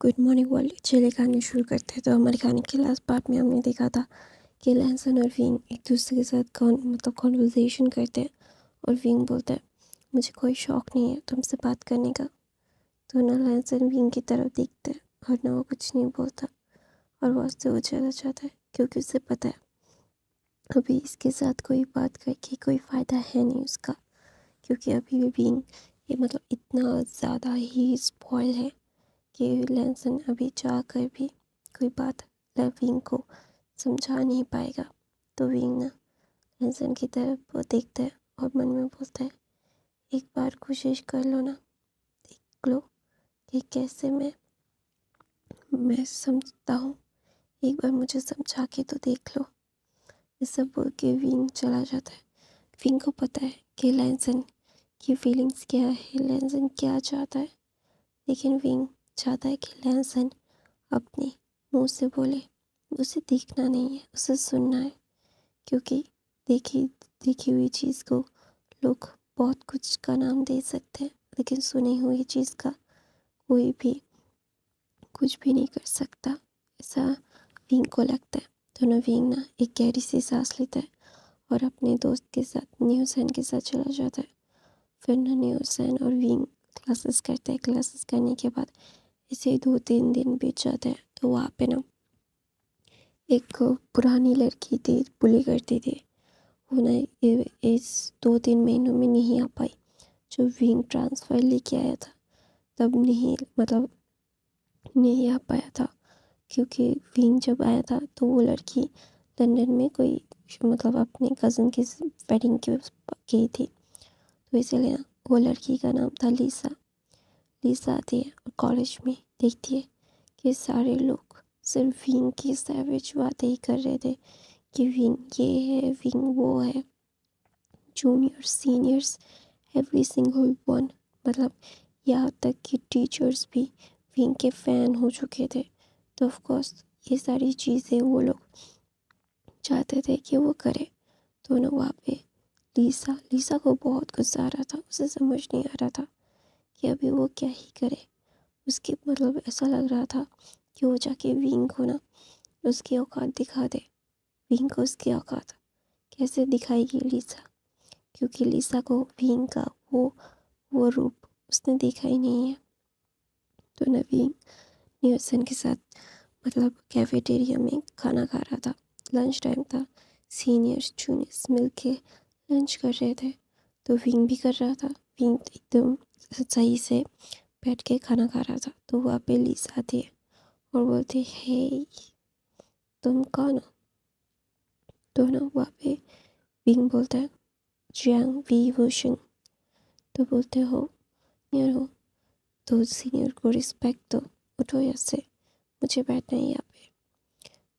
Good morning world. चलिए कहानी शुरू करते हैं। तो हमारे कहानी के लास्ट पार्ट में हमने देखा था कि लैंसन और विंग एक दूसरे के साथ कॉन्वर्सेशन करते हैं और विंग बोलता है मुझे कोई शौक नहीं है तुमसे बात करने का। तो ना लैंसन विंग की तरफ देखता है और ना वो कुछ नहीं बोलता और वो उससे वो चला जाता है क्योंकि उसे पता है अभी इसके साथ कोई बात करके कोई फ़ायदा है नहीं उसका, क्योंकि अभी भी विंग ये इतना ज़्यादा ही स्पॉइल है कि लैंसन अभी जाकर भी कोई बात विंग को समझा नहीं पाएगा। तो विंग ना लैंसन की तरफ वो देखता है और मन में बोलता है एक बार कोशिश कर लो ना, देख लो कि कैसे मैं समझता हूँ, एक बार मुझे समझा के तो देख लो। ये सब बोल के विंग चला जाता है। विंग को पता है कि लैंसन की फीलिंग्स क्या है, लैंसन क्या चाहता है, लेकिन विंग चाहता है कि लैंसन अपने मुंह से बोले। उसे देखना नहीं है, उसे सुनना है, क्योंकि देखी देखी हुई चीज़ को लोग बहुत कुछ का नाम दे सकते हैं, लेकिन सुनी हुई चीज़ का कोई भी कुछ भी नहीं कर सकता, ऐसा विंग को लगता है। दोनों विंग ना एक गहरी सी सांस लेता है और अपने दोस्त के साथ न्यूसैन के साथ चला जाता है। फिर ना न्यूसैन और विंग क्लासेस करते हैं। क्लासेस करने के बाद ऐसे ही 2-3 दिन बीत जाते हैं। तो वहाँ पे ना एक पुरानी लड़की थी, बुली करती थी। वो ना इस 2-3 महीनों में नहीं आ पाई। जो विंग ट्रांसफ़र लेके आया था तब नहीं आ पाया था, क्योंकि विंग जब आया था तो वो लड़की लंदन में कोई अपने कज़न की वेडिंग के गई थी। तो इसीलिए ना वो लड़की का नाम था लीसा। लीसा आती है और कॉलेज में देखती है कि सारे लोग सिर्फ विंग की सैवेज बातें ही कर रहे थे कि विंग ये है, विंग वो है, juniors seniors every single one, मतलब यहाँ तक कि टीचर्स भी विंग के फ़ैन हो चुके थे। तो ऑफ कोर्स ये सारी चीज़ें वो लोग चाहते थे कि वो करे। तो ना वहाँ पे लीसा को बहुत गुस्सा आ रहा था। उसे समझ नहीं आ रहा था कि अभी वो क्या ही करे। उसकी ऐसा लग रहा था कि वो जाके विंग को ना उसकी औकात दिखा दे। विंग को उसकी औकात कैसे दिखाएगी लीसा, क्योंकि लीसा को विंग का वो रूप उसने देखा ही नहीं है। तो ना विंग न्यूसन के साथ कैफेटेरिया में खाना खा रहा था। लंच टाइम था। सीनियर्स जूनियर्स मिल के लंच कर रहे थे, तो विंग भी कर रहा था। विंग एकदम सही से बैठ के खाना खा रहा था। तो वहाँ पे लीसा आती है और बोलती हे तुम कौन हो। तो ना वहाँ पे विंग बोलता है जियांग वी वुशिंग। तो बोलते हो सीनियर हो तो सीनियर को रिस्पेक्ट दो, उठो यहाँ से, मुझे बैठना है यहाँ पे।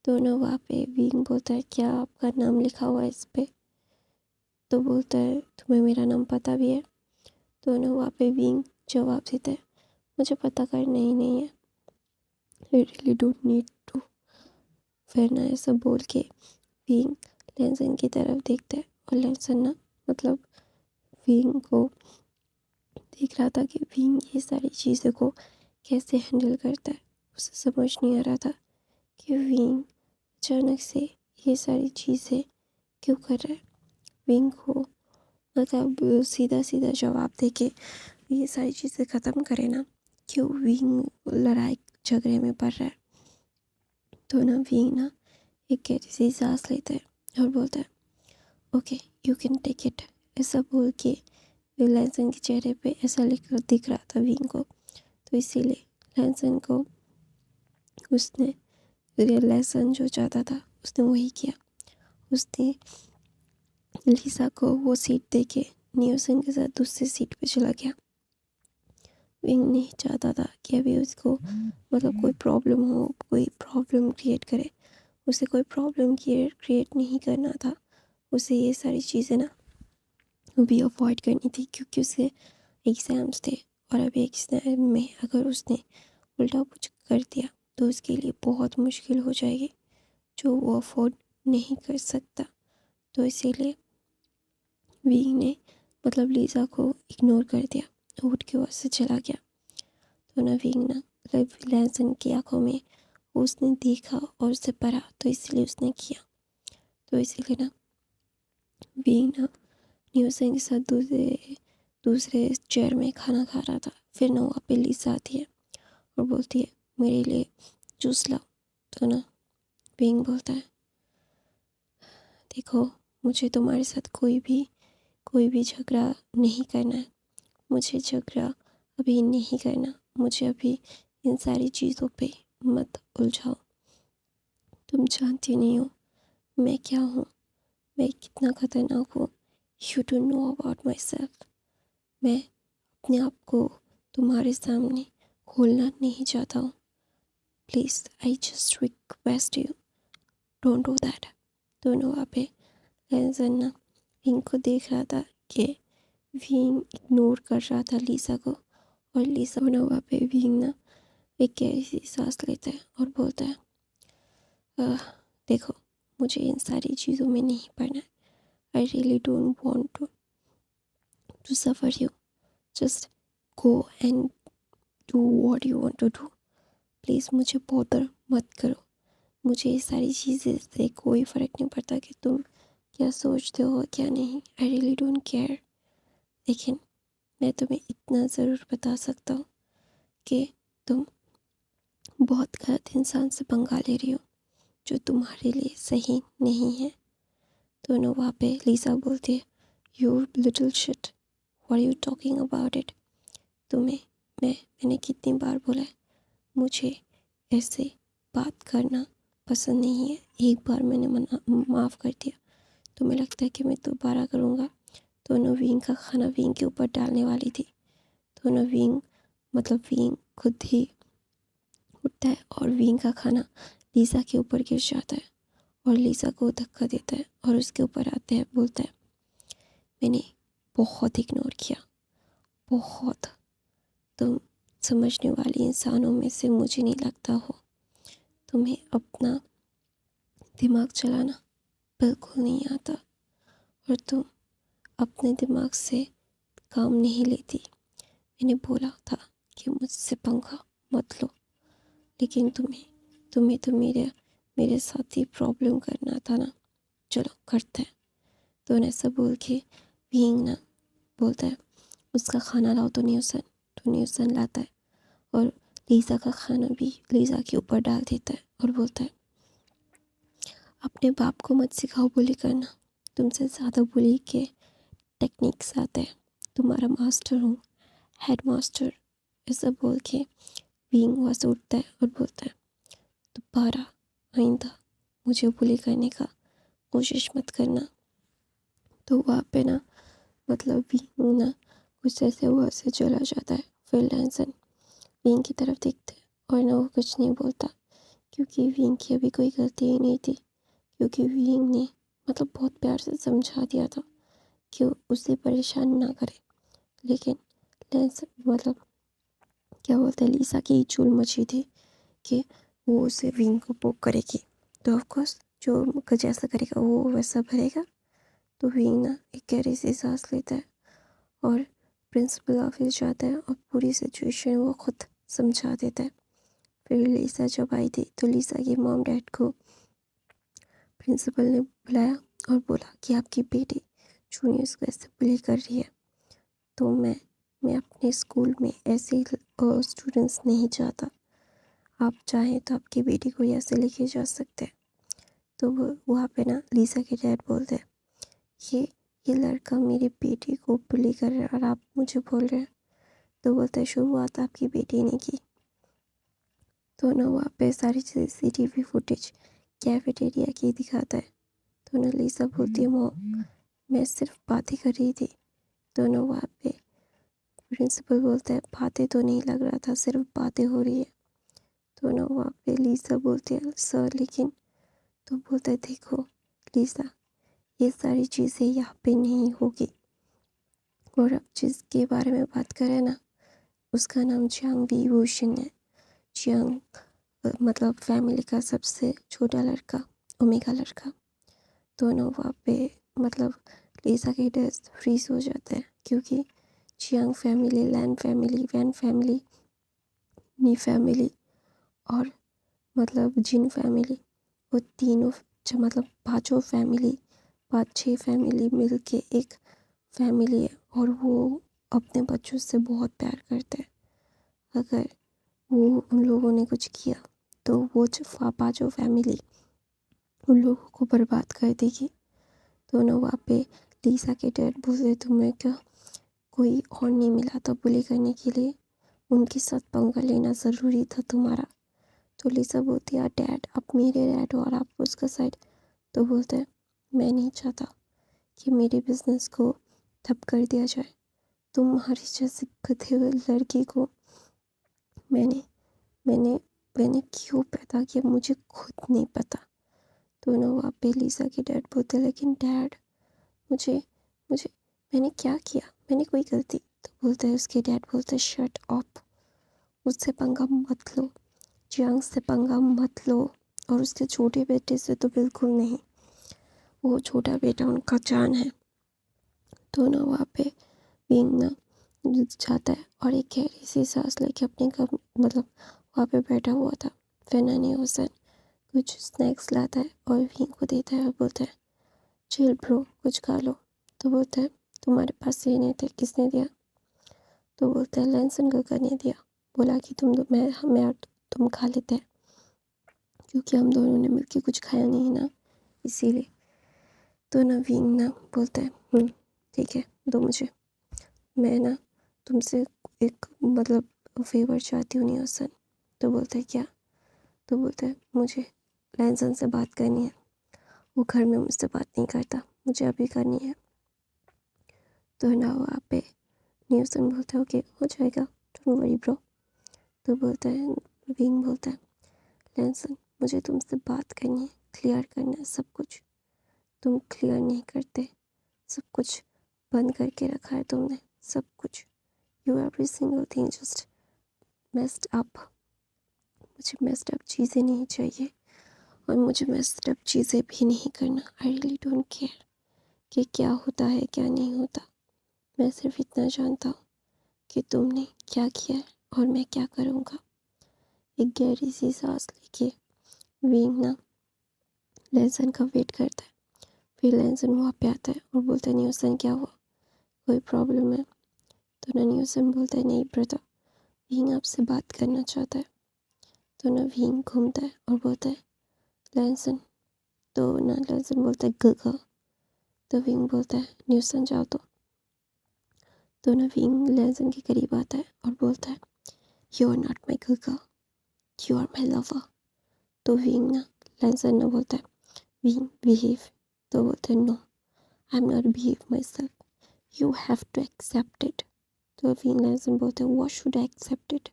तो ना वहाँ पे विंग बोलता है क्या आपका नाम लिखा हुआ है इस पे। तो बोलता है तुम्हें मेरा नाम पता भी है। तो ना वहाँ पे विंग जवाब देता है मुझे पता करना ही नहीं है, I really don't need to. फिर ना ऐसा बोल के विंग लैंसन की तरफ देखता है और लैंसन ना विंग को देख रहा था कि विंग ये सारी चीज़ों को कैसे हैंडल करता है। उसे समझ नहीं आ रहा था कि विंग अचानक से ये सारी चीज़ें क्यों कर रहा है। विंग को सीधा सीधा जवाब दे के ये सारी चीज़ें ख़त्म करे ना, क्यों विंग लड़ाई झगड़े में पड़ रहा है। तो ना विंग ना एक गहरी सी सांस लेता है और बोलता है okay you can take it. ऐसा बोल के लैंसन के चेहरे पे ऐसा लिखकर दिख रहा था विंग को। तो इसीलिए लैंसन को उसने लैंसन जो चाहता था उसने वही किया। उसने लीसा को वो सीट दे के न्यूसन के साथ दूसरी सीट पे चला गया। विंग नहीं चाहता था कि अभी उसको कोई प्रॉब्लम हो, कोई प्रॉब्लम क्रिएट करे। उसे कोई प्रॉब्लम क्रिएट नहीं करना था। उसे ये सारी चीज़ें ना अभी अवॉइड करनी थी, क्योंकि उसे एग्ज़ाम्स थे और अभी एग्ज़ाम में अगर उसने उल्टा कुछ कर दिया तो उसके लिए बहुत मुश्किल हो जाएगी, जो वो अफोर्ड नहीं कर सकता। तो इसीलिए विंग ने लीसा को इग्नोर कर दिया, उठ के वहाँ से चला गया। तो ना विंग ना लैसन की आंखों में उसने देखा और उसे पढ़ा, तो इसलिए उसने किया। तो इसीलिए ना बीइंग ना न्यूसन के साथ दूसरे चेयर में खाना खा रहा था। फिर ना वहाँ पे लीसा आती है और बोलती है मेरे लिए जूस लाओ। तो ना बीइंग बोलता है देखो, मुझे तुम्हारे साथ कोई भी झगड़ा नहीं करना है। मुझे झगड़ा अभी नहीं करना। मुझे अभी इन सारी चीज़ों पे मत उलझाओ। तुम जानती नहीं हो मैं क्या हूँ, मैं कितना खतरनाक हूँ। You don't know about my self. मैं अपने आप को तुम्हारे सामने खोलना नहीं चाहता हूँ। Please I just request you, don't do that. दोनों वहाँ पे लैसन ना विंग को देख रहा था कि विंग इग्नोर कर रहा था लीसा को। और लीसा ना वहाँ पे विंग ना एक गहरी सी सांस लेता है और बोलता है देखो, मुझे इन सारी चीज़ों में नहीं पड़ना है। I really don't want to suffer you. Just go and do what you want to do. Please मुझे बॉदर मत करो। मुझे ये सारी चीज़ें से कोई फ़र्क नहीं पड़ता कि तुम क्या सोचते हो क्या नहीं। आई रियली डोंट केयर। लेकिन मैं तुम्हें इतना ज़रूर बता सकता हूँ कि तुम बहुत गलत इंसान से पंगा ले रही हो जो तुम्हारे लिए सही नहीं है। दोनों वहाँ पे लीसा बोलती है you little shit, what are you talking about it. तुम्हें मैंने कितनी बार बोला है मुझे ऐसे बात करना पसंद नहीं है। एक बार मैंने माफ़ कर दिया। तुम्हें लगता है कि मैं दोबारा करूँगा। दोनों विंग का खाना विंग के ऊपर डालने वाली थी। दोनों विंग खुद ही उठता है और विंग का खाना लीसा के ऊपर गिर जाता है और लीसा को धक्का देता है और उसके ऊपर आता है। बोलता है मैंने बहुत इग्नोर किया, बहुत। तुम समझने वाली इंसानों में से मुझे नहीं लगता हो। तुम्हें अपना दिमाग चलाना बिल्कुल नहीं आता और तुम अपने दिमाग से काम नहीं लेती। मैंने बोला था कि मुझसे पंगा मत लो, लेकिन तुम्हें तो मेरे साथ ही प्रॉब्लम करना था ना। चलो करते हैं। तो ऐसा बोल के बीइंग ना बोलता है उसका खाना लाओ। तो न्यूसन लाता है और लीसा का खाना भी लीसा के ऊपर डाल देता है और बोलता है अपने बाप को मत सिखाओ बुली करना। तुमसे ज़्यादा बुली के टेक्निक्स आते हैं। तुम्हारा मास्टर हूँ, हेड मास्टर। ऐसा बोल के बीइंग वहाँ से उठता है और बोलता है दोबारा आइंदा मुझे बुली करने का कोशिश मत करना। तो वहाँ पे ना बीइंग ना गुस्से से वहाँ से चला जाता है। फिर लैसन बीइंग की तरफ देखते हैं और ना वो कुछ नहीं बोलता क्योंकि बीइंग की अभी कोई गलती ही नहीं थी। क्योंकि बीइंग ने बहुत प्यार से समझा दिया था कि उसे परेशान ना करे। लेकिन लैसन क्या बोलते हैं लीसा की चूल मची थी कि वो उसे विंग को पोक करेगी। तो ऑफकोर्स जो जैसा करेगा वो वैसा भरेगा। तो विंग ना एक गहरी सी सांस लेता है और प्रिंसिपल ऑफिस जाता है और पूरी सिचुएशन वो खुद समझा देता है। फिर लीसा जब आई थी तो लीसा की मॉम डैड को प्रिंसिपल ने बुलाया और बोला कि आपकी बेटी जूनियर्स को ऐसे बुली कर रही है। तो मैं अपने स्कूल में ऐसे स्टूडेंट्स नहीं चाहता। आप चाहें तो आपकी बेटी को ऐसे लेके जा सकते हैं। तो वो वहाँ पे ना लीसा के डैड बोलते हैं ये ये लड़का मेरी बेटी को बुली कर रहा है और आप मुझे बोल रहे हैं। तो बोलते हैं शुरुआत आपकी बेटी ने की। तो ना वहाँ पे सारी CCTV फुटेज कैफेटेरिया की दिखाता है। तो ना लीसा बोलती है मॉम मैं सिर्फ बातें कर रही थी। तो ना वहाँ पे प्रिंसिपल बोलता है बातें तो नहीं लग रहा था, सिर्फ बातें हो रही है। तो ना वहाँ पे लीसा बोलती है सर लेकिन। तो बोलता है देखो लीसा, ये सारी चीज़ें यहाँ पे नहीं होगी। और अब जिसके बारे में बात करें ना उसका नाम जियांग वी वूशन है। जियांग फैमिली का सबसे छोटा लड़का, ओमेगा लड़का। दोनों वहाँ पे लीसा के डेस्क फ्रीज हो जाता है क्योंकि जियांग फैमिली, लैन फैमिली, वैन फैमिली नी फैमिली और मतलब जिन फैमिली, वो तीनों मतलब पांचों फैमिली, 5-6 फैमिली मिलके एक फैमिली है और वो अपने बच्चों से बहुत प्यार करते हैं। अगर वो उन लोगों ने कुछ किया तो वो पांचों फैमिली उन लोगों को बर्बाद कर देगी। तो ना वहाँ पे लीसा के डैड बोले तुम्हें क्या कोई और नहीं मिला था बुली करने के लिए, उनके साथ पंगा लेना ज़रूरी था तुम्हारा। तो लीसा बोलती है डैड आप मेरे डैड हो और आप उसका साइड। तो बोलते हैं मैं नहीं चाहता कि मेरे बिजनेस को ठप कर दिया जाए, तुम्हारी जैसी गधे हुए लड़की को मैंने मैंने मैंने क्यों पैदा किया मुझे खुद नहीं पता। तो ना वहाँ पे लीसा के डैड बोलते लेकिन डैड मुझे मुझे मैंने क्या किया, मैंने कोई गलती। तो बोलता है उसके डैड बोलते हैं शट अप, उससे पंगा मत लो, जियांग से पंगा मत लो और उसके छोटे बेटे से तो बिल्कुल नहीं, वो छोटा बेटा उनका जान है। तो ना वहाँ पे विंग ना जाता है और एक गहरी सी सांस लेके अपने घर मतलब वहाँ पे बैठा हुआ था। फिर नानी हुसैन कुछ स्नैक्स लाता है और विंग को देता है और बोलता है चिल ब्रो कुछ खा लो। तो बोलता है तुम्हारे पास ये नहीं थे किसने दिया। तो बोलता है लैंसन काका ने दिया, बोला कि मैं और तुम खा लेते हैं क्योंकि हम दोनों ने मिलके कुछ खाया नहीं ना इसीलिए। तो ना विंग ना बोलता है ठीक है दो मुझे, मैं ना तुमसे एक मतलब फेवर चाहती हूँ न्यूसन। तो बोलता है क्या। तो बोलता है मुझे लैंसन से बात करनी है, वो घर में मुझसे बात नहीं करता, मुझे अभी करनी है। तो ना वहाँ पे न्यूसन बोलता है ओके हो जाएगा डोंट वरी ब्रो। तो बोलता है विंग बोलता है लैंसन मुझे तुमसे बात करनी है, क्लियर करना है सब कुछ, तुम क्लियर नहीं करते, सब कुछ बंद करके रखा है तुमने, सब कुछ you every single thing just messed up. मुझे मेस्ड अप चीज़ें नहीं चाहिए और मुझे मेस्ड अप चीज़ें भी नहीं करना। आई रियली डोंट केयर कि क्या होता है क्या नहीं होता, मैं सिर्फ इतना जानता हूँ कि तुमने क्या किया है और मैं क्या करूँगा। एक गहरी सी सांस लेके विंग ना लैंसन का वेट करता है। फिर लैंसन वहाँ पे आता है और बोलता है न्यूसन क्या हुआ, कोई प्रॉब्लम है। तो ना न्यूसन बोलता है नहीं ब्रदर, विंग आपसे बात करना चाहता है। तो ना विंग घूमता है और बोलता है लैंसन। तो ना लैंसन बोलता है गगा। तो विंग बोलता है न्यूसन जाओ। तो ना विंग लैंसन के करीब आता है और बोलता है यू आर नॉट माई गगा, यू आर माई लवर। तो विंग ना लैंसन ना बोलता है विंग बिहेव। तो बोलते हैं no I am not behave my self, you have to accept it. तो विंग लैंसन बोलते हैं what should I accept it.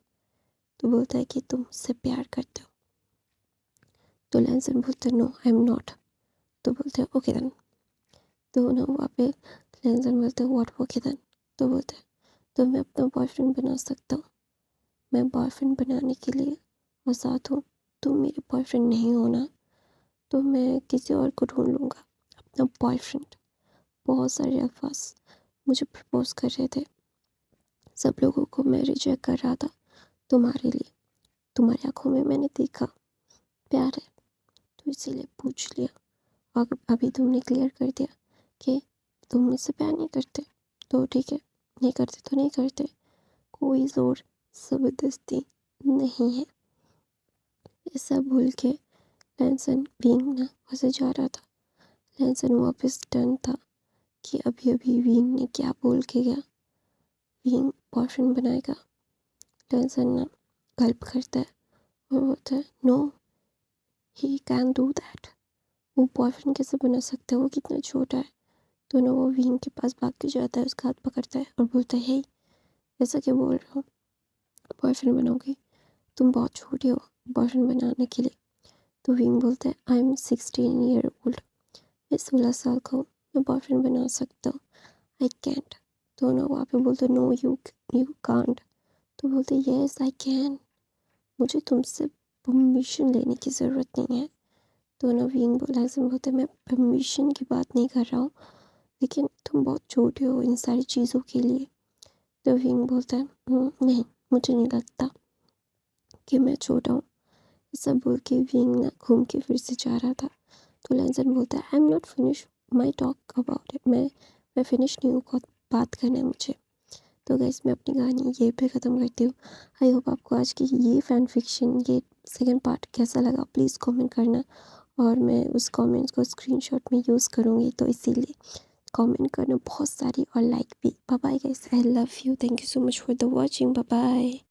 तो बोलता है कि तुम उससे प्यार करते हो। तो लैंसन बोलते हैं नो आई एम नॉट। तो बोलते हैं ओके देन। तो ना वहाँ पे लैंसन बोलते हैं व्हाट ओके देन। तो बोलते हैं तो मैं अपना बॉयफ्रेंड बना सकता हूँ, मैं बॉयफ्रेंड बनाने के लिए आज़ाद हूँ। तुम मेरे बॉयफ्रेंड नहीं होना तो मैं किसी और को ढूंढ लूँगा अपना बॉयफ्रेंड। बहुत सारे अल्फाज मुझे प्रपोज कर रहे थे, सब लोगों को मैं रिजेक्ट कर रहा था तुम्हारे लिए, तुम्हारी आंखों में मैंने देखा प्यार है तो इसीलिए पूछ लिया और अभी तुमने क्लियर कर दिया कि तुम मुझसे प्यार नहीं करते तो ठीक है, नहीं करते तो नहीं करते, कोई ज़ोर ज़बरदस्ती नहीं है। ऐसा बोल के लैंसन विंग ना वहाँ से जा रहा था। लैंसन वापस टर्न था कि अभी अभी विंग ने क्या बोल के गया, विंग बॉयफ्रेंड बनाएगा। लैंसन ना गल्प करता है और बोलता है no he can do that, वो बॉयफ्रेंड कैसे बना सकता है, वो कितना छोटा है। तो ना वो विंग के पास भाग के जाता है, उसका हाथ पकड़ता है और बोलता है हे ऐसा क्या बोल रहे हो, बॉयफ्रेंड बनाओगे, तुम बहुत छोटे हो बॉयफ्रेंड बनाने के लिए। तो विंग बोलता है आई एम 16 ईयर ओल्ड, मैं 16 साल का हूँ, मैं बॉयफ्रेंड बना सकता हूँ, आई कैंट। तो ना वहाँ पे बोलते नो यू यू कांट। तो बोलते यस आई कैन, मुझे तुमसे परमिशन लेने की ज़रूरत नहीं है। तो ना विंग बोला ऐसे बोलते मैं परमिशन की बात नहीं कर रहा हूँ, लेकिन तुम बहुत छोटे हो इन सारी चीज़ों के लिए। तो विंग बोलता है नहीं मुझे नहीं लगता कि मैं छोटा हूँ। सब बोल के विंग ना घूम के फिर से जा रहा था। तो लैंसन बोलता है आई am not finish my talk about it, मैं फिनिश नहीं हूँ, बहुत बात करना है मुझे। तो गाइस मैं अपनी कहानी यहीं पे ख़त्म करती हूँ। आई होप आपको आज की ये फ़ैन फिक्शन ये सेकंड पार्ट कैसा लगा, प्लीज़ कमेंट करना। और मैं उस कमेंट्स को स्क्रीनशॉट में यूज़ करूँगी, तो इसीलिए कमेंट करना बहुत सारी और लाइक भी। Bye bye guys, I love you, thank you so much for the watching, bye bye.